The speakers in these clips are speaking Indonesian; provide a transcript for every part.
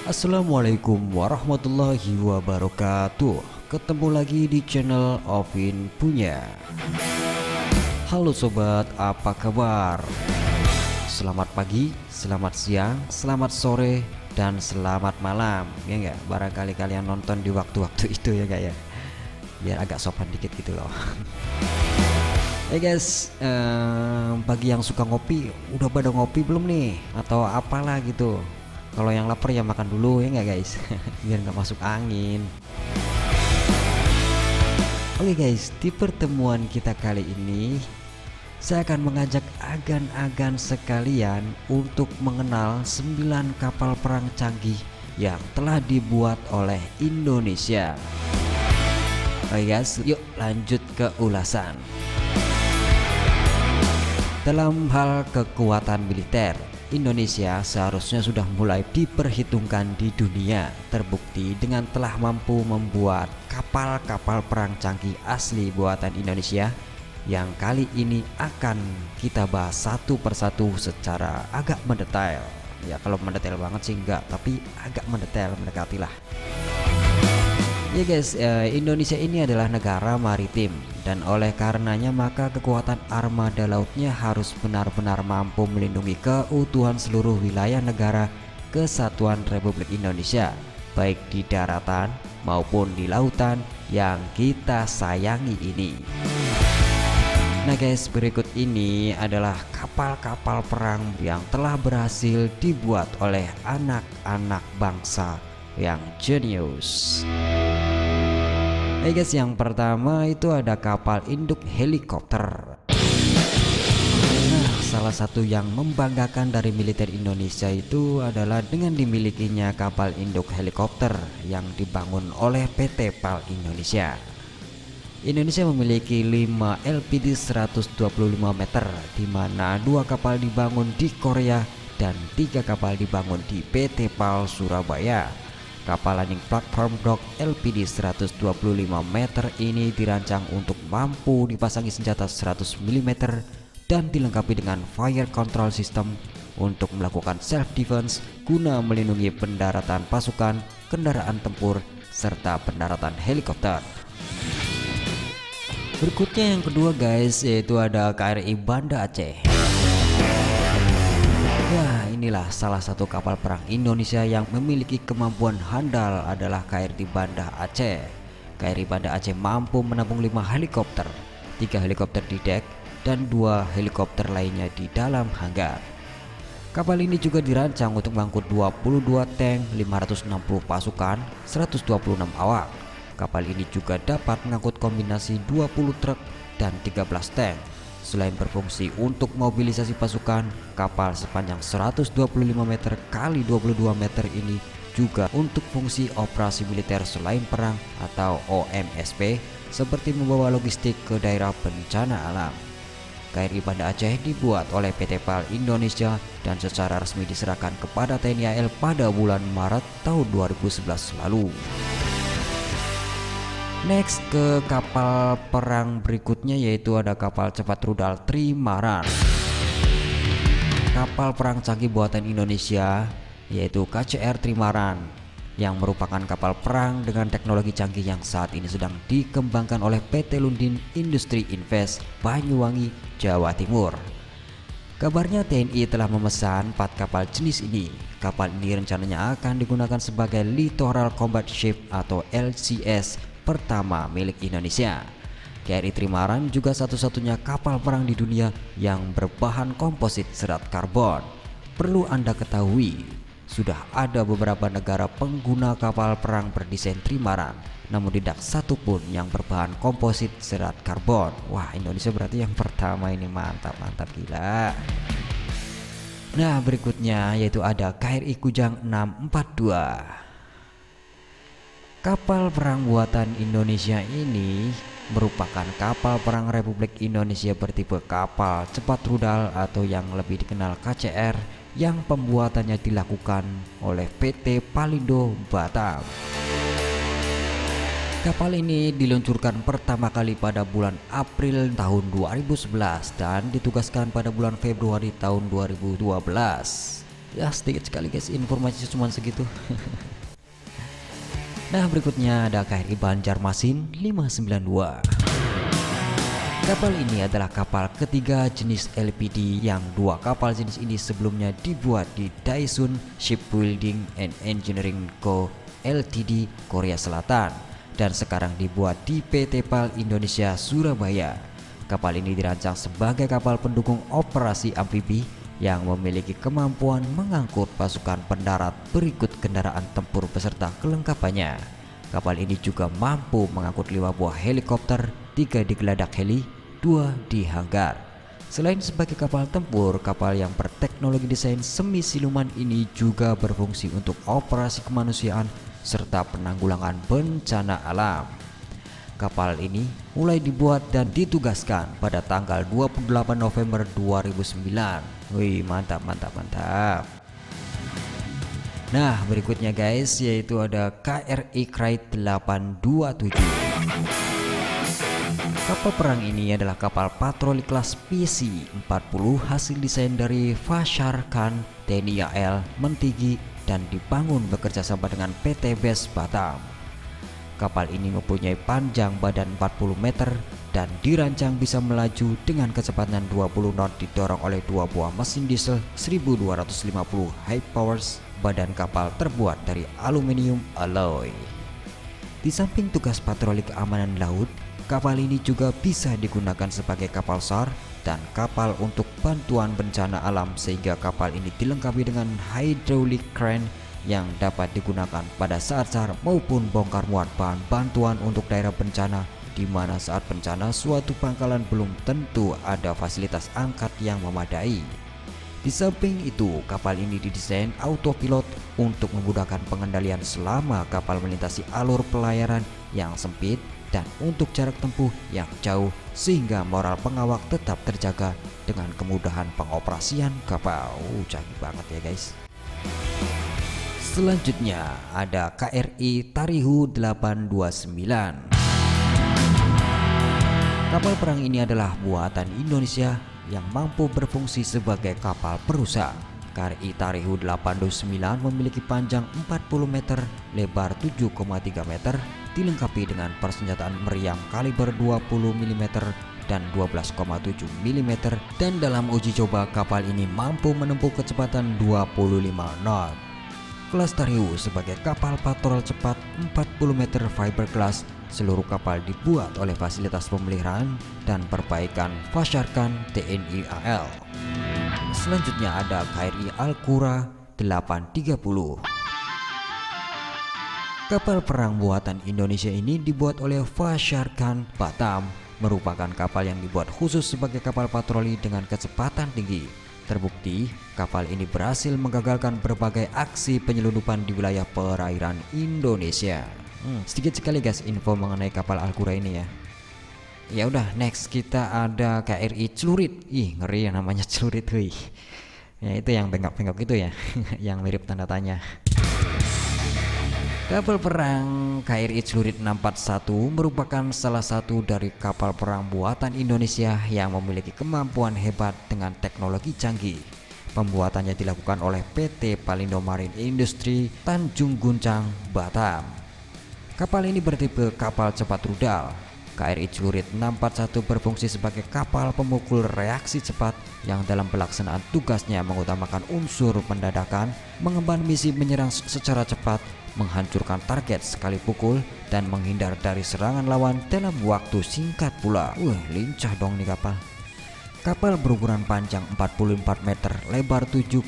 Assalamualaikum warahmatullahi wabarakatuh. Ketemu lagi di channel Ovin Punya. Halo sobat, apa kabar? Selamat pagi, selamat siang, selamat sore, dan selamat malam. Ya enggak? Barangkali kalian nonton di waktu-waktu itu ya enggak ya? Biar agak sopan dikit gitu loh. Hey guys, bagi yang suka ngopi, udah pada ngopi belum nih? Atau apalah gitu. Kalau yang lapar ya makan dulu ya nggak guys, biar nggak masuk angin. Oke guys, di pertemuan kita kali ini saya akan mengajak agan-agan sekalian untuk mengenal 9 kapal perang canggih yang telah dibuat oleh Indonesia. Oke guys, yuk lanjut ke ulasan. Dalam hal kekuatan militer, Indonesia seharusnya sudah mulai diperhitungkan di dunia, terbukti dengan telah mampu membuat kapal-kapal perang canggih asli buatan Indonesia yang kali ini akan kita bahas satu persatu secara agak mendetail. Ya kalau mendetail banget sih enggak, tapi agak mendetail, mendekati lah. Ya guys, Indonesia ini adalah negara maritim dan oleh karenanya maka kekuatan armada lautnya harus benar-benar mampu melindungi keutuhan seluruh wilayah negara kesatuan Republik Indonesia, baik di daratan maupun di lautan yang kita sayangi ini. Nah guys, berikut ini adalah kapal-kapal perang yang telah berhasil dibuat oleh anak-anak bangsa yang jenius. Hey guys, yang pertama itu ada kapal induk helikopter. Nah, salah satu yang membanggakan dari militer Indonesia itu adalah dengan dimilikinya kapal induk helikopter yang dibangun oleh PT PAL Indonesia. Indonesia memiliki 5 LPD 125 meter, di mana 2 kapal dibangun di Korea dan 3 kapal dibangun di PT PAL Surabaya. Kapal landing platform dock LPD 125 meter ini dirancang untuk mampu dipasangi senjata 100 mm dan dilengkapi dengan fire control system untuk melakukan self defense guna melindungi pendaratan pasukan, kendaraan tempur, serta pendaratan helikopter. Berikutnya yang kedua guys, yaitu ada KRI Banda Aceh. Wah, inilah salah satu kapal perang Indonesia yang memiliki kemampuan handal adalah KRI Banda Aceh. KRI Banda Aceh mampu menampung 5 helikopter, 3 helikopter di dek dan 2 helikopter lainnya di dalam hanggar. Kapal ini juga dirancang untuk mengangkut 22 tank, 560 pasukan, 126 awak. Kapal ini juga dapat mengangkut kombinasi 20 truk dan 13 tank. Selain berfungsi untuk mobilisasi pasukan, kapal sepanjang 125 meter kali 22 meter ini juga untuk fungsi operasi militer selain perang atau OMSP, seperti membawa logistik ke daerah bencana alam. KRI Banda Aceh dibuat oleh PT PAL Indonesia dan secara resmi diserahkan kepada TNI AL pada bulan Maret tahun 2011 lalu. Next ke kapal perang berikutnya, yaitu ada kapal cepat rudal Trimaran. Kapal perang canggih buatan Indonesia yaitu KCR Trimaran yang merupakan kapal perang dengan teknologi canggih yang saat ini sedang dikembangkan oleh PT Lundin Industri Invest Banyuwangi, Jawa Timur. Kabarnya TNI telah memesan 4 kapal jenis ini. Kapal ini rencananya akan digunakan sebagai Littoral Combat Ship atau LCS pertama milik Indonesia. KRI Trimaran juga satu-satunya kapal perang di dunia yang berbahan komposit serat karbon. Perlu Anda ketahui, sudah ada beberapa negara pengguna kapal perang berdesain Trimaran, namun tidak satupun yang berbahan komposit serat karbon. Wah, Indonesia berarti yang pertama ini, mantap gila. Nah, berikutnya yaitu ada KRI Kujang 642. Kapal perang buatan Indonesia ini merupakan kapal perang Republik Indonesia bertipe kapal cepat rudal atau yang lebih dikenal KCR yang pembuatannya dilakukan oleh PT Palindo Batam. Kapal ini diluncurkan pertama kali pada bulan April tahun 2011 dan ditugaskan pada bulan Februari tahun 2012. Ya sedikit sekali guys, informasi cuma segitu. Nah berikutnya ada KRI Banjarmasin 592. Kapal ini adalah kapal ketiga jenis LPD yang dua kapal jenis ini sebelumnya dibuat di Daesun Shipbuilding and Engineering Co. Ltd. Korea Selatan dan sekarang dibuat di PT PAL Indonesia Surabaya. Kapal ini dirancang sebagai kapal pendukung operasi amfibi yang memiliki kemampuan mengangkut pasukan pendarat berikut kendaraan tempur beserta kelengkapannya. Kapal ini juga mampu mengangkut 5 buah helikopter, 3 di geladak heli, 2 di hanggar. Selain sebagai kapal tempur, kapal yang berteknologi desain semi siluman ini juga berfungsi untuk operasi kemanusiaan serta penanggulangan bencana alam. Kapal ini mulai dibuat dan ditugaskan pada tanggal 28 November 2009. Wih, mantap. Nah, berikutnya guys, yaitu ada KRI Krait 827. Kapal perang ini adalah kapal patroli kelas PC-40 hasil desain dari Fashar Khan TNI AL Mentigi dan dibangun bekerja sama dengan PT BES Batam. Kapal ini mempunyai panjang badan 40 meter dan dirancang bisa melaju dengan kecepatan 20 knot didorong oleh 2 buah mesin diesel 1250 high powers. Badan kapal terbuat dari aluminium alloy. Di samping tugas patroli keamanan laut, kapal ini juga bisa digunakan sebagai kapal SAR dan kapal untuk bantuan bencana alam sehingga kapal ini dilengkapi dengan hydraulic crane yang dapat digunakan pada saat SAR maupun bongkar muat bahan bantuan untuk daerah bencana, di mana saat bencana suatu pangkalan belum tentu ada fasilitas angkat yang memadai. Di samping itu, kapal ini didesain autopilot untuk memudahkan pengendalian selama kapal melintasi alur pelayaran yang sempit dan untuk jarak tempuh yang jauh sehingga moral pengawak tetap terjaga dengan kemudahan pengoperasian kapal. Canggih banget ya guys. Selanjutnya ada KRI Tarihu 829. Kapal perang ini adalah buatan Indonesia yang mampu berfungsi sebagai kapal perusak. KRI Tarihu 829 memiliki panjang 40 meter, lebar 7,3 meter, dilengkapi dengan persenjataan meriam kaliber 20 mm dan 12,7 mm, dan dalam uji coba kapal ini mampu menempuh kecepatan 25 knot. Kelas Tarihu sebagai kapal patrol cepat 40 meter fiberglass. Seluruh kapal dibuat oleh fasilitas pemeliharaan dan perbaikan Fashar Khan TNI AL. Selanjutnya ada KRI Alkura 830. Kapal perang buatan Indonesia ini dibuat oleh Fashar Khan Batam, merupakan kapal yang dibuat khusus sebagai kapal patroli dengan kecepatan tinggi. Terbukti, kapal ini berhasil menggagalkan berbagai aksi penyelundupan di wilayah perairan Indonesia. Sedikit sekali guys info mengenai kapal Alkura ini ya. Ya udah, next kita ada KRI Celurit. Ih, ngeri ya namanya Celurit, wih. Ya itu yang bengkok-bengkok itu ya, yang mirip tanda tanya. Kapal perang KRI Celurit 641 merupakan salah satu dari kapal perang buatan Indonesia yang memiliki kemampuan hebat dengan teknologi canggih. Pembuatannya dilakukan oleh PT Palindo Marine Industry Tanjung Guncang, Batam. Kapal ini bertipe kapal cepat rudal. KRI Celurit 641 berfungsi sebagai kapal pemukul reaksi cepat yang dalam pelaksanaan tugasnya mengutamakan unsur pendadakan, mengemban misi menyerang secara cepat, menghancurkan target sekali pukul, dan menghindar dari serangan lawan dalam waktu singkat pula. Lincah dong nih kapal. Kapal berukuran panjang 44 meter, lebar 7,40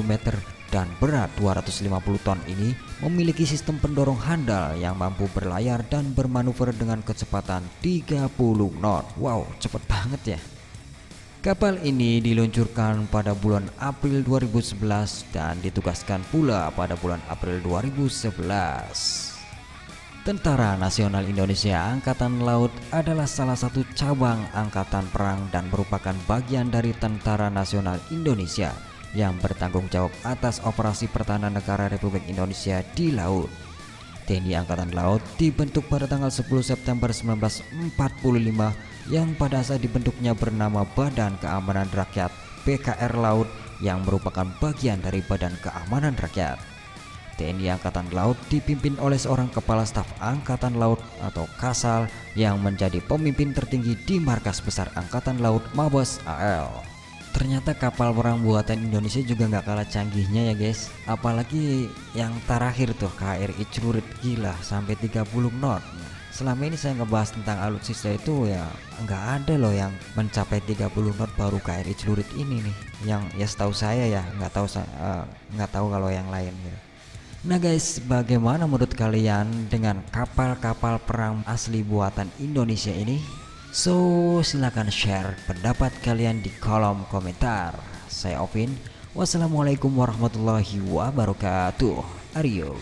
meter, dan berat 250 ton ini memiliki sistem pendorong handal yang mampu berlayar dan bermanuver dengan kecepatan 30 knot. Wow, cepet banget ya. Kapal ini diluncurkan pada bulan April 2011 dan ditugaskan pula pada bulan April 2011. Tentara Nasional Indonesia Angkatan Laut adalah salah satu cabang angkatan perang dan merupakan bagian dari Tentara Nasional Indonesia yang bertanggung jawab atas operasi pertahanan negara Republik Indonesia di laut. TNI Angkatan Laut dibentuk pada tanggal 10 September 1945 yang pada saat dibentuknya bernama Badan Keamanan Rakyat BKR Laut yang merupakan bagian dari Badan Keamanan Rakyat. TNI Angkatan Laut dipimpin oleh seorang Kepala Staf Angkatan Laut atau Kasal yang menjadi pemimpin tertinggi di Markas Besar Angkatan Laut Mabes AL. Ternyata kapal perang buatan Indonesia juga nggak kalah canggihnya ya guys. Apalagi yang terakhir tuh KRI Celurit, gila sampai 30 knot. Selama ini saya ngebahas tentang alutsista itu ya nggak ada loh yang mencapai 30 knot, baru KRI Celurit ini nih yang ya setahu saya ya, nggak tahu kalau yang lain gitu. Nah guys, bagaimana menurut kalian dengan kapal-kapal perang asli buatan Indonesia ini? So silahkan share pendapat kalian di kolom komentar. Saya Ovin, wassalamualaikum warahmatullahi wabarakatuh. Ario.